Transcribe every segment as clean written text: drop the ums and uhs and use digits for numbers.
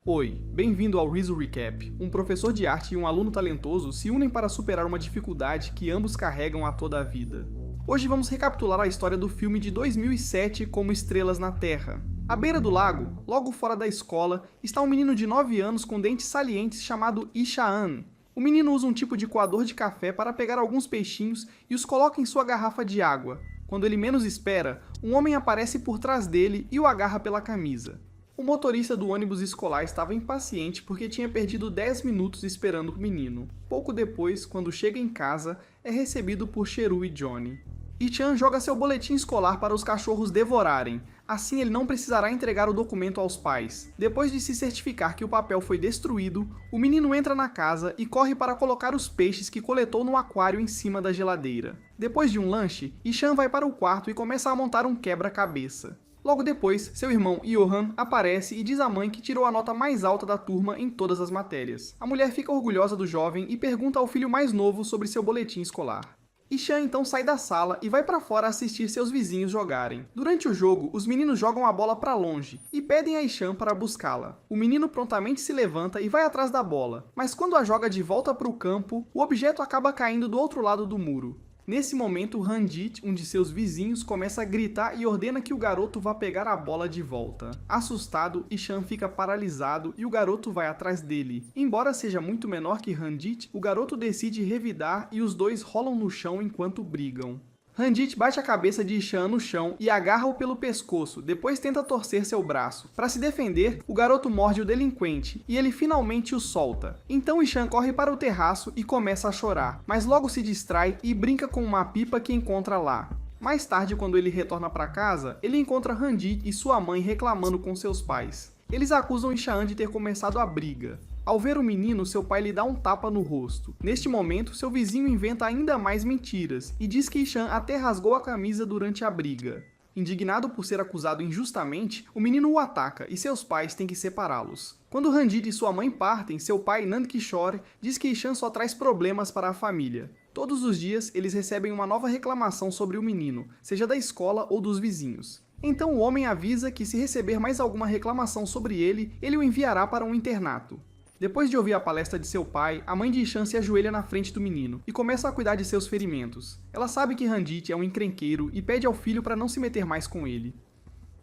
Oi, bem-vindo ao Riso Recap. Um professor de arte e um aluno talentoso se unem para superar uma dificuldade que ambos carregam a toda a vida. Hoje vamos recapitular a história do filme de 2007 Como Estrelas na Terra. À beira do lago, logo fora da escola, está um menino de 9 anos com dentes salientes chamado Ishaan. O menino usa um tipo de coador de café para pegar alguns peixinhos e os coloca em sua garrafa de água. Quando ele menos espera, um homem aparece por trás dele e o agarra pela camisa. O motorista do ônibus escolar estava impaciente porque tinha perdido 10 minutos esperando o menino. Pouco depois, quando chega em casa, é recebido por Cheru e Johnny. Ishaan joga seu boletim escolar para os cachorros devorarem, assim ele não precisará entregar o documento aos pais. Depois de se certificar que o papel foi destruído, o menino entra na casa e corre para colocar os peixes que coletou no aquário em cima da geladeira. Depois de um lanche, Ishaan vai para o quarto e começa a montar um quebra-cabeça. Logo depois, seu irmão Johan aparece e diz à mãe que tirou a nota mais alta da turma em todas as matérias. A mulher fica orgulhosa do jovem e pergunta ao filho mais novo sobre seu boletim escolar. Ishaan então sai da sala e vai para fora assistir seus vizinhos jogarem. Durante o jogo, os meninos jogam a bola para longe e pedem a Ishaan para buscá-la. O menino prontamente se levanta e vai atrás da bola, mas quando a joga de volta para o campo, o objeto acaba caindo do outro lado do muro. Nesse momento, Ranjit, um de seus vizinhos, começa a gritar e ordena que o garoto vá pegar a bola de volta. Assustado, Ishaan fica paralisado e o garoto vai atrás dele. Embora seja muito menor que Ranjit, o garoto decide revidar e os dois rolam no chão enquanto brigam. Ranjit bate a cabeça de Ishaan no chão e agarra-o pelo pescoço, depois tenta torcer seu braço. Para se defender, o garoto morde o delinquente e ele finalmente o solta. Então Ishaan corre para o terraço e começa a chorar, mas logo se distrai e brinca com uma pipa que encontra lá. Mais tarde, quando ele retorna para casa, ele encontra Ranjit e sua mãe reclamando com seus pais. Eles acusam Ishaan de ter começado a briga. Ao ver o menino, seu pai lhe dá um tapa no rosto. Neste momento, seu vizinho inventa ainda mais mentiras e diz que Ishaan até rasgou a camisa durante a briga. Indignado por ser acusado injustamente, o menino o ataca e seus pais têm que separá-los. Quando Ranjit e sua mãe partem, seu pai, Nand Kishore, diz que Ishaan só traz problemas para a família. Todos os dias, eles recebem uma nova reclamação sobre o menino, seja da escola ou dos vizinhos. Então o homem avisa que se receber mais alguma reclamação sobre ele, ele o enviará para um internato. Depois de ouvir a palestra de seu pai, a mãe de Ishaan se ajoelha na frente do menino e começa a cuidar de seus ferimentos. Ela sabe que Ranjit é um encrenqueiro e pede ao filho para não se meter mais com ele.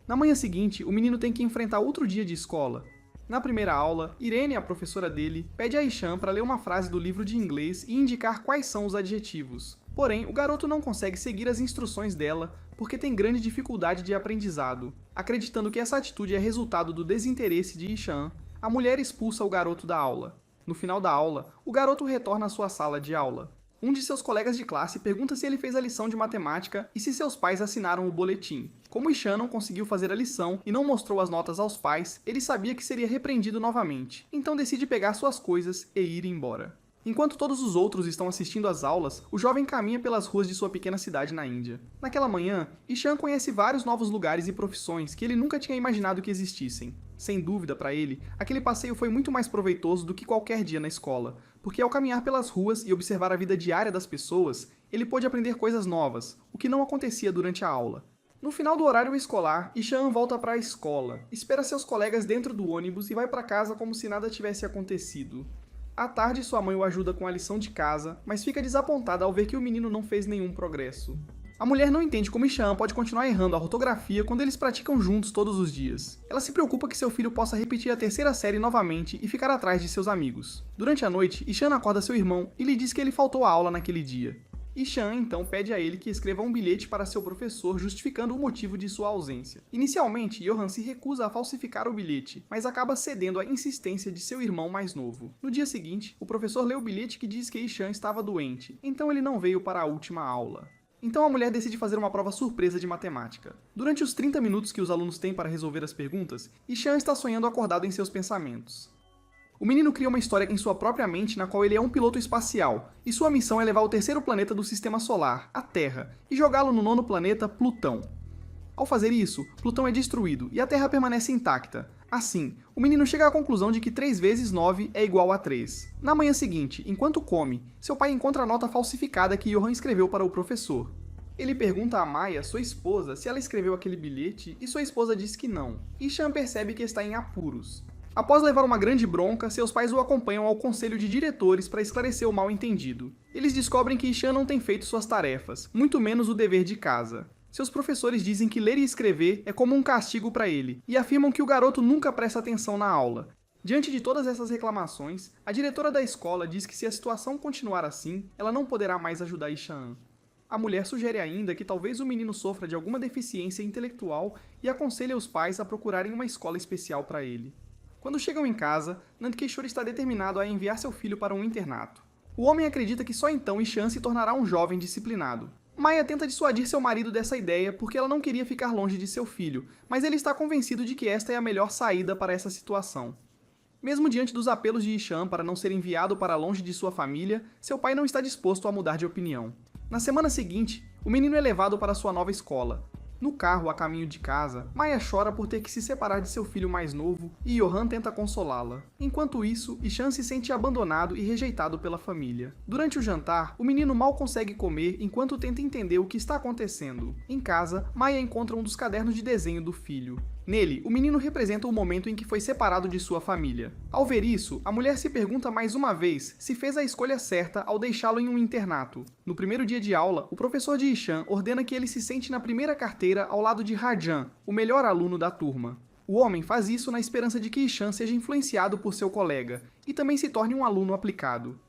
Na manhã seguinte, o menino tem que enfrentar outro dia de escola. Na primeira aula, Irene, a professora dele, pede a Ishaan para ler uma frase do livro de inglês e indicar quais são os adjetivos. Porém, o garoto não consegue seguir as instruções dela porque tem grande dificuldade de aprendizado. Acreditando que essa atitude é resultado do desinteresse de Ishaan, a mulher expulsa o garoto da aula. No final da aula, o garoto retorna à sua sala de aula. Um de seus colegas de classe pergunta se ele fez a lição de matemática e se seus pais assinaram o boletim. Como Ishaan não conseguiu fazer a lição e não mostrou as notas aos pais, ele sabia que seria repreendido novamente, então decide pegar suas coisas e ir embora. Enquanto todos os outros estão assistindo às aulas, o jovem caminha pelas ruas de sua pequena cidade na Índia. Naquela manhã, Ishaan conhece vários novos lugares e profissões que ele nunca tinha imaginado que existissem. Sem dúvida, para ele, aquele passeio foi muito mais proveitoso do que qualquer dia na escola, porque ao caminhar pelas ruas e observar a vida diária das pessoas, ele pôde aprender coisas novas, o que não acontecia durante a aula. No final do horário escolar, Ishaan volta para a escola, espera seus colegas dentro do ônibus e vai para casa como se nada tivesse acontecido. À tarde, sua mãe o ajuda com a lição de casa, mas fica desapontada ao ver que o menino não fez nenhum progresso. A mulher não entende como Ishaan pode continuar errando a ortografia quando eles praticam juntos todos os dias. Ela se preocupa que seu filho possa repetir a terceira série novamente e ficar atrás de seus amigos. Durante a noite, Ishaan acorda seu irmão e lhe diz que ele faltou à aula naquele dia. Ishaan então pede a ele que escreva um bilhete para seu professor justificando o motivo de sua ausência. Inicialmente, Johan se recusa a falsificar o bilhete, mas acaba cedendo à insistência de seu irmão mais novo. No dia seguinte, o professor lê o bilhete que diz que Ishaan estava doente, então ele não veio para a última aula. Então a mulher decide fazer uma prova surpresa de matemática. Durante os 30 minutos que os alunos têm para resolver as perguntas, Ishaan está sonhando acordado em seus pensamentos. O menino cria uma história em sua própria mente na qual ele é um piloto espacial, e sua missão é levar o terceiro planeta do Sistema Solar, a Terra, e jogá-lo no nono planeta, Plutão. Ao fazer isso, Plutão é destruído e a Terra permanece intacta. Assim, o menino chega à conclusão de que 3 vezes 9 é igual a 3. Na manhã seguinte, enquanto come, seu pai encontra a nota falsificada que Johan escreveu para o professor. Ele pergunta a Maya, sua esposa, se ela escreveu aquele bilhete e sua esposa diz que não. Ishaan percebe que está em apuros. Após levar uma grande bronca, seus pais o acompanham ao conselho de diretores para esclarecer o mal-entendido. Eles descobrem que Ishan não tem feito suas tarefas, muito menos o dever de casa. Seus professores dizem que ler e escrever é como um castigo para ele, e afirmam que o garoto nunca presta atenção na aula. Diante de todas essas reclamações, a diretora da escola diz que se a situação continuar assim, ela não poderá mais ajudar Ishan. A mulher sugere ainda que talvez o menino sofra de alguma deficiência intelectual e aconselha os pais a procurarem uma escola especial para ele. Quando chegam em casa, Nandkishore está determinado a enviar seu filho para um internato. O homem acredita que só então Ishan se tornará um jovem disciplinado. Maya tenta dissuadir seu marido dessa ideia porque ela não queria ficar longe de seu filho, mas ele está convencido de que esta é a melhor saída para essa situação. Mesmo diante dos apelos de Ishan para não ser enviado para longe de sua família, seu pai não está disposto a mudar de opinião. Na semana seguinte, o menino é levado para sua nova escola. No carro, a caminho de casa, Maya chora por ter que se separar de seu filho mais novo e Johan tenta consolá-la. Enquanto isso, Ishan se sente abandonado e rejeitado pela família. Durante o jantar, o menino mal consegue comer enquanto tenta entender o que está acontecendo. Em casa, Maya encontra um dos cadernos de desenho do filho. Nele, o menino representa o momento em que foi separado de sua família. Ao ver isso, a mulher se pergunta mais uma vez se fez a escolha certa ao deixá-lo em um internato. No primeiro dia de aula, o professor de Ishan ordena que ele se sente na primeira carteira ao lado de Rajan, o melhor aluno da turma. O homem faz isso na esperança de que Ishan seja influenciado por seu colega e também se torne um aluno aplicado.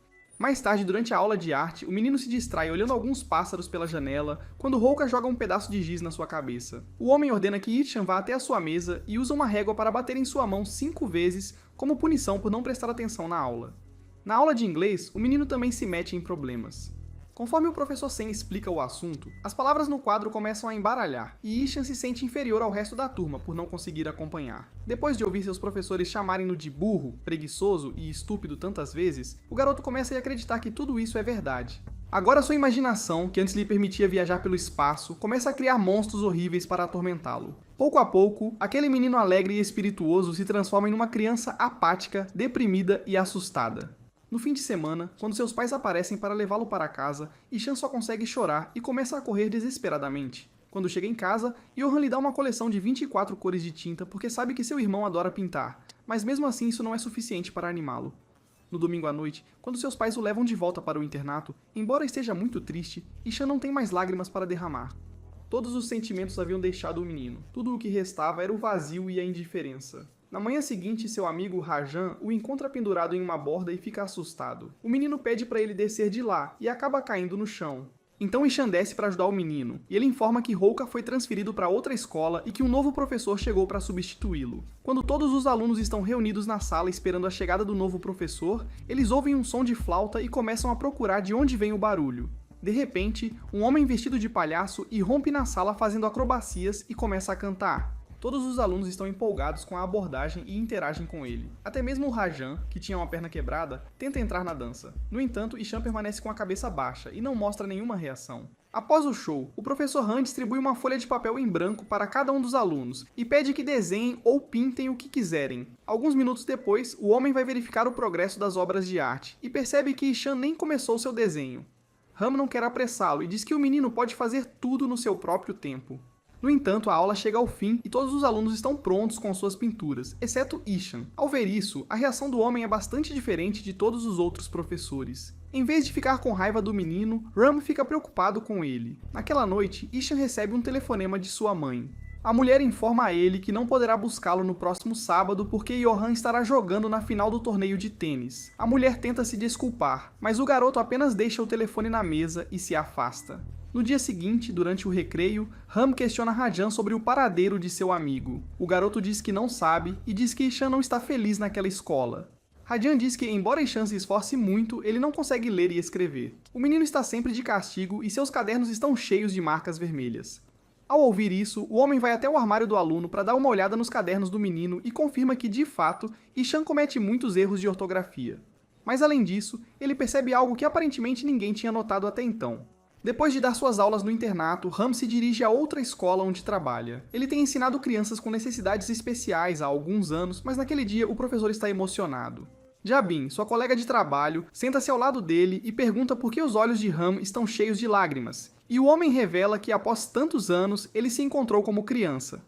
Mais tarde, durante a aula de arte, o menino se distrai olhando alguns pássaros pela janela, quando Rouka joga um pedaço de giz na sua cabeça. O homem ordena que Ishan vá até a sua mesa e usa uma régua para bater em sua mão 5 vezes, como punição por não prestar atenção na aula. Na aula de inglês, o menino também se mete em problemas. Conforme o professor Sen explica o assunto, as palavras no quadro começam a embaralhar, e Ishan se sente inferior ao resto da turma por não conseguir acompanhar. Depois de ouvir seus professores chamarem-no de burro, preguiçoso e estúpido tantas vezes, o garoto começa a acreditar que tudo isso é verdade. Agora sua imaginação, que antes lhe permitia viajar pelo espaço, começa a criar monstros horríveis para atormentá-lo. Pouco a pouco, aquele menino alegre e espirituoso se transforma em uma criança apática, deprimida e assustada. No fim de semana, quando seus pais aparecem para levá-lo para casa, Ishan só consegue chorar e começa a correr desesperadamente. Quando chega em casa, Johan lhe dá uma coleção de 24 cores de tinta porque sabe que seu irmão adora pintar, mas mesmo assim isso não é suficiente para animá-lo. No domingo à noite, quando seus pais o levam de volta para o internato, embora esteja muito triste, Ishan não tem mais lágrimas para derramar. Todos os sentimentos haviam deixado o menino. Tudo o que restava era o vazio e a indiferença. Na manhã seguinte, seu amigo Rajan o encontra pendurado em uma borda e fica assustado. O menino pede para ele descer de lá e acaba caindo no chão. Então Ishan desce para ajudar o menino, e ele informa que Rouka foi transferido para outra escola e que um novo professor chegou para substituí-lo. Quando todos os alunos estão reunidos na sala esperando a chegada do novo professor, eles ouvem um som de flauta e começam a procurar de onde vem o barulho. De repente, um homem vestido de palhaço irrompe na sala fazendo acrobacias e começa a cantar. Todos os alunos estão empolgados com a abordagem e interagem com ele. Até mesmo o Rajan, que tinha uma perna quebrada, tenta entrar na dança. No entanto, Ishan permanece com a cabeça baixa e não mostra nenhuma reação. Após o show, o professor Han distribui uma folha de papel em branco para cada um dos alunos e pede que desenhem ou pintem o que quiserem. Alguns minutos depois, o homem vai verificar o progresso das obras de arte e percebe que Ishan nem começou seu desenho. Han não quer apressá-lo e diz que o menino pode fazer tudo no seu próprio tempo. No entanto, a aula chega ao fim e todos os alunos estão prontos com suas pinturas, exceto Ishan. Ao ver isso, a reação do homem é bastante diferente de todos os outros professores. Em vez de ficar com raiva do menino, Ram fica preocupado com ele. Naquela noite, Ishan recebe um telefonema de sua mãe. A mulher informa a ele que não poderá buscá-lo no próximo sábado porque Johan estará jogando na final do torneio de tênis. A mulher tenta se desculpar, mas o garoto apenas deixa o telefone na mesa e se afasta. No dia seguinte, durante o recreio, Ram questiona Rajan sobre o paradeiro de seu amigo. O garoto diz que não sabe e diz que Ishan não está feliz naquela escola. Rajan diz que, embora Ishan se esforce muito, ele não consegue ler e escrever. O menino está sempre de castigo e seus cadernos estão cheios de marcas vermelhas. Ao ouvir isso, o homem vai até o armário do aluno para dar uma olhada nos cadernos do menino e confirma que, de fato, Ishan comete muitos erros de ortografia. Mas além disso, ele percebe algo que aparentemente ninguém tinha notado até então. Depois de dar suas aulas no internato, Ram se dirige a outra escola onde trabalha. Ele tem ensinado crianças com necessidades especiais há alguns anos, mas naquele dia o professor está emocionado. Jabin, sua colega de trabalho, senta-se ao lado dele e pergunta por que os olhos de Ram estão cheios de lágrimas. E o homem revela que após tantos anos, ele se encontrou como criança.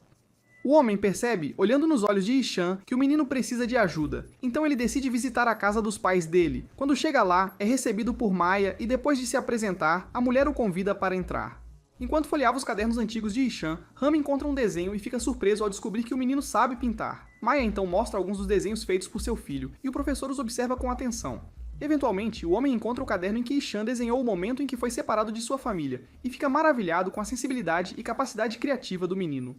O homem percebe, olhando nos olhos de Ishan, que o menino precisa de ajuda, então ele decide visitar a casa dos pais dele. Quando chega lá, é recebido por Maya e depois de se apresentar, a mulher o convida para entrar. Enquanto folheava os cadernos antigos de Ishan, Ram encontra um desenho e fica surpreso ao descobrir que o menino sabe pintar. Maya então mostra alguns dos desenhos feitos por seu filho, e o professor os observa com atenção. Eventualmente, o homem encontra o caderno em que Ishan desenhou o momento em que foi separado de sua família, e fica maravilhado com a sensibilidade e capacidade criativa do menino.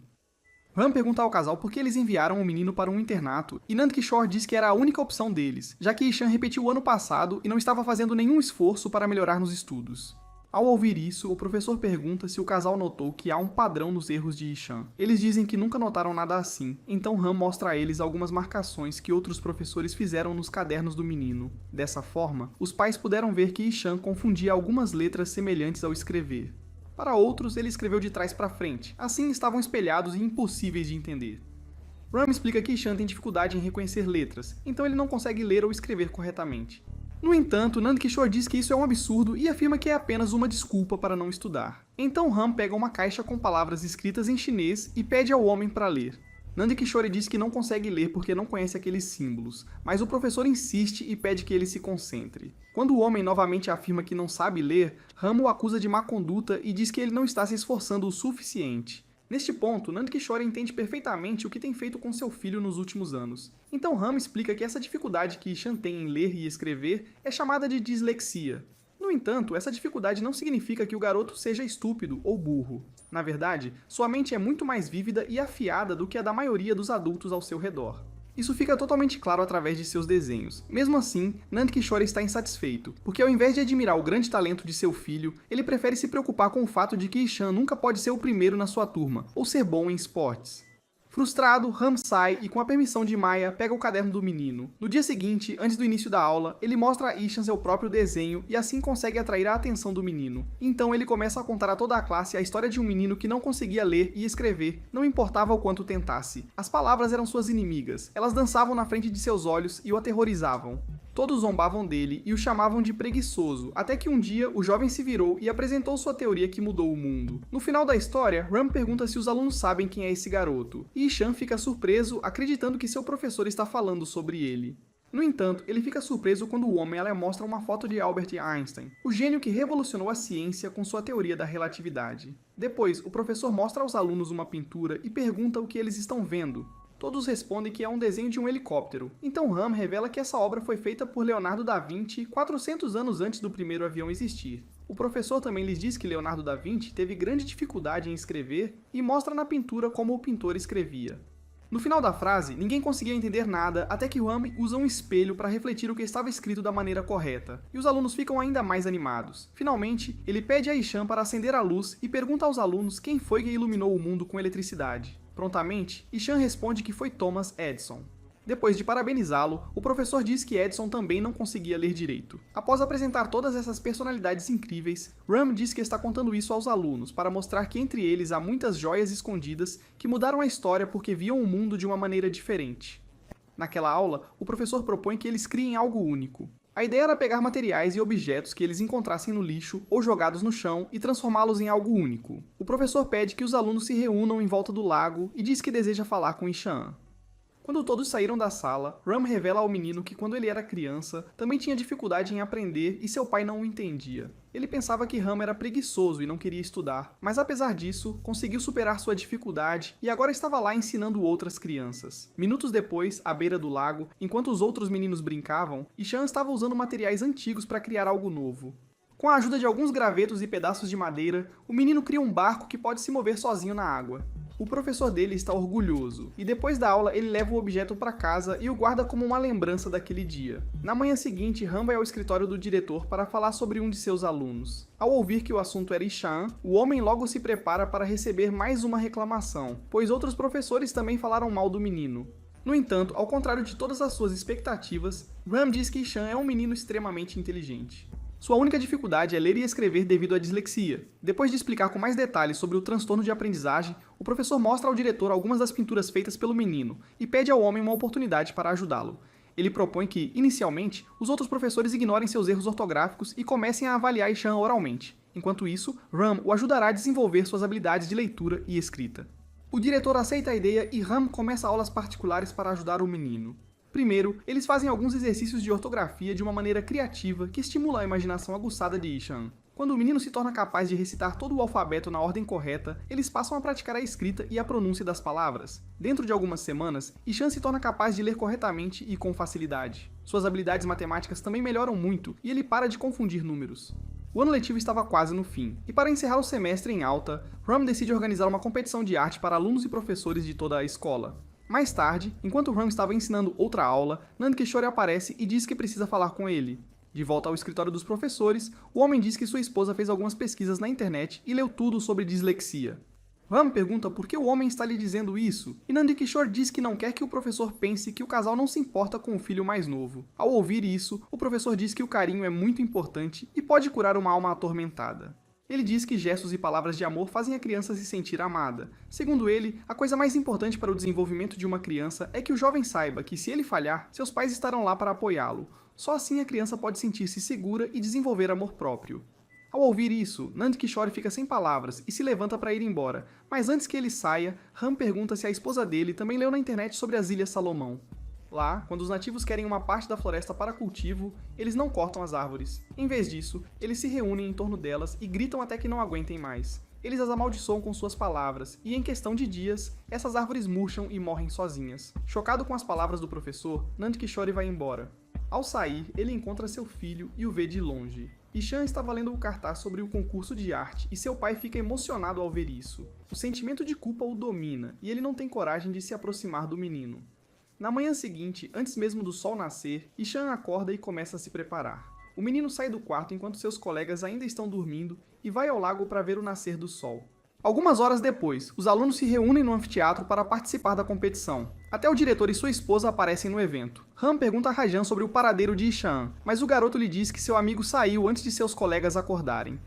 Ram pergunta ao casal por que eles enviaram o menino para um internato, e Nandkishore diz que era a única opção deles, já que Ishan repetiu o ano passado e não estava fazendo nenhum esforço para melhorar nos estudos. Ao ouvir isso, o professor pergunta se o casal notou que há um padrão nos erros de Ishan. Eles dizem que nunca notaram nada assim, então Ram mostra a eles algumas marcações que outros professores fizeram nos cadernos do menino. Dessa forma, os pais puderam ver que Ishan confundia algumas letras semelhantes ao escrever. Para outros, ele escreveu de trás para frente, assim estavam espelhados e impossíveis de entender. Ram explica que Ishan tem dificuldade em reconhecer letras, então ele não consegue ler ou escrever corretamente. No entanto, Nandkishore diz que isso é um absurdo e afirma que é apenas uma desculpa para não estudar. Então Ram pega uma caixa com palavras escritas em chinês e pede ao homem para ler. Nandkishore diz que não consegue ler porque não conhece aqueles símbolos, mas o professor insiste e pede que ele se concentre. Quando o homem novamente afirma que não sabe ler, Ram o acusa de má conduta e diz que ele não está se esforçando o suficiente. Neste ponto, Nandkishore entende perfeitamente o que tem feito com seu filho nos últimos anos. Então Ram explica que essa dificuldade que Ishan tem em ler e escrever é chamada de dislexia. No entanto, essa dificuldade não significa que o garoto seja estúpido ou burro. Na verdade, sua mente é muito mais vívida e afiada do que a da maioria dos adultos ao seu redor. Isso fica totalmente claro através de seus desenhos. Mesmo assim, Nandkishore está insatisfeito, porque ao invés de admirar o grande talento de seu filho, ele prefere se preocupar com o fato de que Ishan nunca pode ser o primeiro na sua turma, ou ser bom em esportes. Frustrado, Ram sai e, com a permissão de Maya, pega o caderno do menino. No dia seguinte, antes do início da aula, ele mostra a Ishan seu próprio desenho e assim consegue atrair a atenção do menino. Então ele começa a contar a toda a classe a história de um menino que não conseguia ler e escrever, não importava o quanto tentasse. As palavras eram suas inimigas, elas dançavam na frente de seus olhos e o aterrorizavam. Todos zombavam dele e o chamavam de preguiçoso, até que um dia o jovem se virou e apresentou sua teoria que mudou o mundo. No final da história, Ram pergunta se os alunos sabem quem é esse garoto, e Ishan fica surpreso, acreditando que seu professor está falando sobre ele. No entanto, ele fica surpreso quando o homem lhe mostra uma foto de Albert Einstein, o gênio que revolucionou a ciência com sua teoria da relatividade. Depois, o professor mostra aos alunos uma pintura e pergunta o que eles estão vendo. Todos respondem que é um desenho de um helicóptero. Então Ram revela que essa obra foi feita por Leonardo da Vinci 400 anos antes do primeiro avião existir. O professor também lhes diz que Leonardo da Vinci teve grande dificuldade em escrever e mostra na pintura como o pintor escrevia. No final da frase, ninguém conseguia entender nada até que Ram usa um espelho para refletir o que estava escrito da maneira correta, e os alunos ficam ainda mais animados. Finalmente, ele pede a Ishan para acender a luz e pergunta aos alunos quem foi que iluminou o mundo com eletricidade. Prontamente, Ishan responde que foi Thomas Edison. Depois de parabenizá-lo, o professor diz que Edison também não conseguia ler direito. Após apresentar todas essas personalidades incríveis, Ram diz que está contando isso aos alunos para mostrar que entre eles há muitas joias escondidas que mudaram a história porque viam o mundo de uma maneira diferente. Naquela aula, o professor propõe que eles criem algo único. A ideia era pegar materiais e objetos que eles encontrassem no lixo ou jogados no chão e transformá-los em algo único. O professor pede que os alunos se reúnam em volta do lago e diz que deseja falar com Ishan. Quando todos saíram da sala, Ram revela ao menino que quando ele era criança, também tinha dificuldade em aprender e seu pai não o entendia. Ele pensava que Ram era preguiçoso e não queria estudar, mas apesar disso, conseguiu superar sua dificuldade e agora estava lá ensinando outras crianças. Minutos depois, à beira do lago, enquanto os outros meninos brincavam, Ishan estava usando materiais antigos para criar algo novo. Com a ajuda de alguns gravetos e pedaços de madeira, o menino cria um barco que pode se mover sozinho na água. O professor dele está orgulhoso, e depois da aula ele leva o objeto para casa e o guarda como uma lembrança daquele dia. Na manhã seguinte, Ram vai ao escritório do diretor para falar sobre um de seus alunos. Ao ouvir que o assunto era Ishan, o homem logo se prepara para receber mais uma reclamação, pois outros professores também falaram mal do menino. No entanto, ao contrário de todas as suas expectativas, Ram diz que Ishan é um menino extremamente inteligente. Sua única dificuldade é ler e escrever devido à dislexia. Depois de explicar com mais detalhes sobre o transtorno de aprendizagem, o professor mostra ao diretor algumas das pinturas feitas pelo menino e pede ao homem uma oportunidade para ajudá-lo. Ele propõe que, inicialmente, os outros professores ignorem seus erros ortográficos e comecem a avaliar Ishan oralmente. Enquanto isso, Ram o ajudará a desenvolver suas habilidades de leitura e escrita. O diretor aceita a ideia e Ram começa aulas particulares para ajudar o menino. Primeiro, eles fazem alguns exercícios de ortografia de uma maneira criativa que estimula a imaginação aguçada de Ishan. Quando o menino se torna capaz de recitar todo o alfabeto na ordem correta, eles passam a praticar a escrita e a pronúncia das palavras. Dentro de algumas semanas, Ishan se torna capaz de ler corretamente e com facilidade. Suas habilidades matemáticas também melhoram muito e ele para de confundir números. O ano letivo estava quase no fim, e para encerrar o semestre em alta, Ram decide organizar uma competição de arte para alunos e professores de toda a escola. Mais tarde, enquanto Ram estava ensinando outra aula, Nandkishore aparece e diz que precisa falar com ele. De volta ao escritório dos professores, o homem diz que sua esposa fez algumas pesquisas na internet e leu tudo sobre dislexia. Ram pergunta por que o homem está lhe dizendo isso, e Nandkishore diz que não quer que o professor pense que o casal não se importa com o filho mais novo. Ao ouvir isso, o professor diz que o carinho é muito importante e pode curar uma alma atormentada. Ele diz que gestos e palavras de amor fazem a criança se sentir amada. Segundo ele, a coisa mais importante para o desenvolvimento de uma criança é que o jovem saiba que, se ele falhar, seus pais estarão lá para apoiá-lo. Só assim a criança pode sentir-se segura e desenvolver amor próprio. Ao ouvir isso, Nandkishore fica sem palavras e se levanta para ir embora, mas antes que ele saia, Ram pergunta se a esposa dele também leu na internet sobre as Ilhas Salomão. Lá, quando os nativos querem uma parte da floresta para cultivo, eles não cortam as árvores. Em vez disso, eles se reúnem em torno delas e gritam até que não aguentem mais. Eles as amaldiçoam com suas palavras, e em questão de dias, essas árvores murcham e morrem sozinhas. Chocado com as palavras do professor, Nandkishore vai embora. Ao sair, ele encontra seu filho e o vê de longe. Ishan estava lendo o cartaz sobre o concurso de arte e seu pai fica emocionado ao ver isso. O sentimento de culpa o domina e ele não tem coragem de se aproximar do menino. Na manhã seguinte, antes mesmo do sol nascer, Ishan acorda e começa a se preparar. O menino sai do quarto enquanto seus colegas ainda estão dormindo e vai ao lago para ver o nascer do sol. Algumas horas depois, os alunos se reúnem no anfiteatro para participar da competição. Até o diretor e sua esposa aparecem no evento. Ram pergunta a Rajan sobre o paradeiro de Ishan, mas o garoto lhe diz que seu amigo saiu antes de seus colegas acordarem.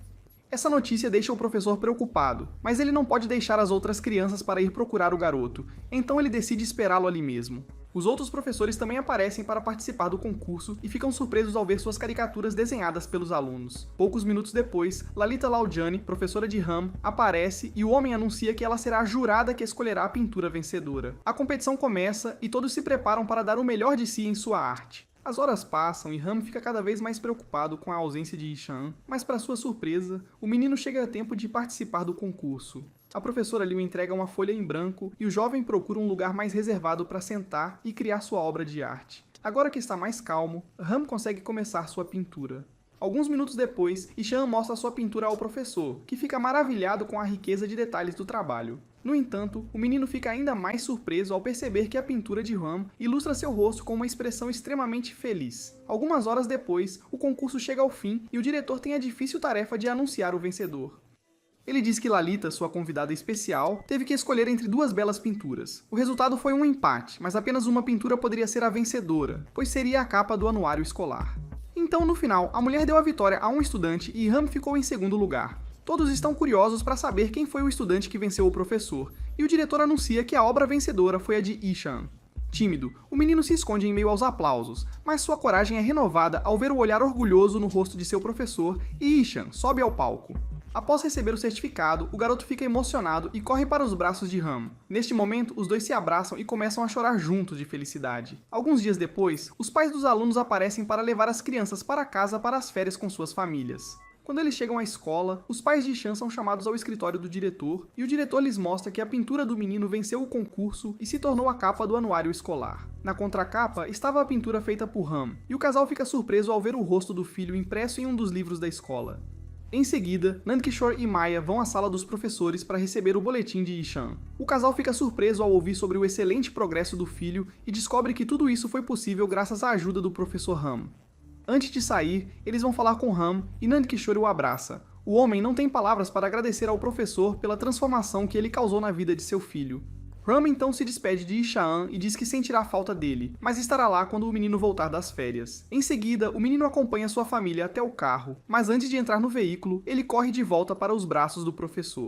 Essa notícia deixa o professor preocupado, mas ele não pode deixar as outras crianças para ir procurar o garoto, então ele decide esperá-lo ali mesmo. Os outros professores também aparecem para participar do concurso e ficam surpresos ao ver suas caricaturas desenhadas pelos alunos. Poucos minutos depois, Lalita Laljani, professora de Ram, aparece e o homem anuncia que ela será a jurada que escolherá a pintura vencedora. A competição começa e todos se preparam para dar o melhor de si em sua arte. As horas passam e Ram fica cada vez mais preocupado com a ausência de Ishan, mas para sua surpresa, o menino chega a tempo de participar do concurso. A professora lhe entrega uma folha em branco e o jovem procura um lugar mais reservado para sentar e criar sua obra de arte. Agora que está mais calmo, Ram consegue começar sua pintura. Alguns minutos depois, Ishan mostra sua pintura ao professor, que fica maravilhado com a riqueza de detalhes do trabalho. No entanto, o menino fica ainda mais surpreso ao perceber que a pintura de Ram ilustra seu rosto com uma expressão extremamente feliz. Algumas horas depois, o concurso chega ao fim e o diretor tem a difícil tarefa de anunciar o vencedor. Ele diz que Lalita, sua convidada especial, teve que escolher entre duas belas pinturas. O resultado foi um empate, mas apenas uma pintura poderia ser a vencedora, pois seria a capa do anuário escolar. Então, no final, a mulher deu a vitória a um estudante e Ram ficou em segundo lugar. Todos estão curiosos para saber quem foi o estudante que venceu o professor, e o diretor anuncia que a obra vencedora foi a de Ishan. Tímido, o menino se esconde em meio aos aplausos, mas sua coragem é renovada ao ver o olhar orgulhoso no rosto de seu professor e Ishan sobe ao palco. Após receber o certificado, o garoto fica emocionado e corre para os braços de Ram. Neste momento, os dois se abraçam e começam a chorar juntos de felicidade. Alguns dias depois, os pais dos alunos aparecem para levar as crianças para casa para as férias com suas famílias. Quando eles chegam à escola, os pais de Ishan são chamados ao escritório do diretor e o diretor lhes mostra que a pintura do menino venceu o concurso e se tornou a capa do anuário escolar. Na contracapa estava a pintura feita por Ram, e o casal fica surpreso ao ver o rosto do filho impresso em um dos livros da escola. Em seguida, Nandkishore e Maya vão à sala dos professores para receber o boletim de Ishan. O casal fica surpreso ao ouvir sobre o excelente progresso do filho e descobre que tudo isso foi possível graças à ajuda do professor Ram. Antes de sair, eles vão falar com Ram e Nandkishore o abraça. O homem não tem palavras para agradecer ao professor pela transformação que ele causou na vida de seu filho. Ram então se despede de Ishan e diz que sentirá falta dele, mas estará lá quando o menino voltar das férias. Em seguida, o menino acompanha sua família até o carro, mas antes de entrar no veículo, ele corre de volta para os braços do professor.